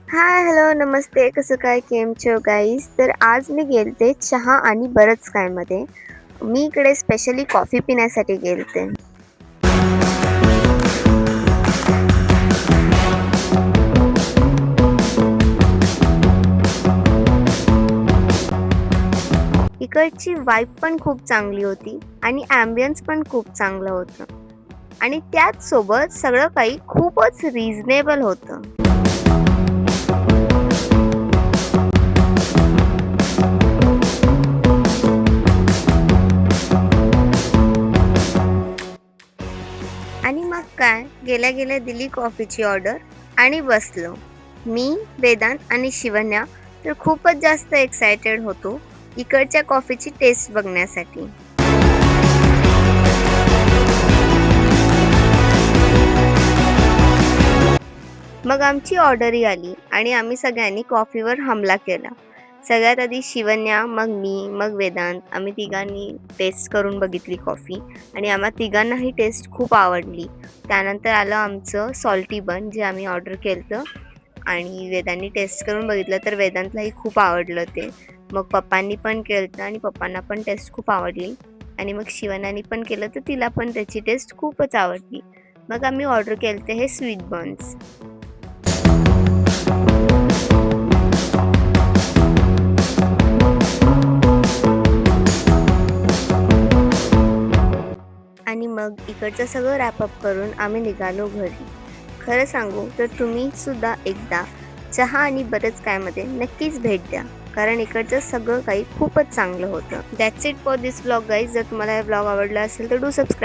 हाय, hello, नमस्ते. कसं काय? केम छो गाईज? तर आज मी गेलते चहा आणि बरंच कायमध्ये. मी इकडे स्पेशली कॉफी पिण्यासाठी गेलते. इकडची वाइब पण खूप चांगली होती आणि ॲम्बियन्स पण खूप चांगलं होतं आणि त्याच सोबत सगळं काही खूपच रिझनेबल होतं. आणि मग काय, गेल्या गेल्या दिली कॉफीची ऑर्डर आणि बसलो. मी, वेदांत आणि शिवन्या तर खूपच जास्त एक्सायटेड होतो इकडच्या कॉफीची टेस्ट बघण्यासाठी. मग आमची ऑर्डरही आली आणि आम्ही सगळ्यांनी कॉफीवर हमला केला. सगळ्यात आधी शिवन्या, मग मी, मग वेदांत आम्ही तिघांनी टेस्ट करून बघितली कॉफी आणि आम्हा तिघांनाही टेस्ट खूप आवडली. त्यानंतर आलं आमचं सॉल्टी बन जे आम्ही ऑर्डर केलं आणि वेदांनी टेस्ट करून बघितलं तर वेदांतलाही खूप आवडलं ते. मग पप्पांनी पण केलं आणि पप्पांना पण टेस्ट खूप आवडली आणि मग शिवन्यानी पण केलं तर तिला पण त्याची टेस्ट खूपच आवडली. मग आम्ही ऑर्डर केलं हे स्वीट बन्स. आणि मग इकडचं सगळं रॅपअप करून आम्ही निघालो घरी. खरं सांगू तर तुम्ही सुद्धा एकदा चहा आणि बरंच कायमध्ये नक्कीच भेट द्या, कारण इकडचं सगळं काही खूपच चांगलं होतं. That's it for this vlog guys. जर तुम्हाला हा व्लॉग आवडला असेल तर डू सबस्क्राईब.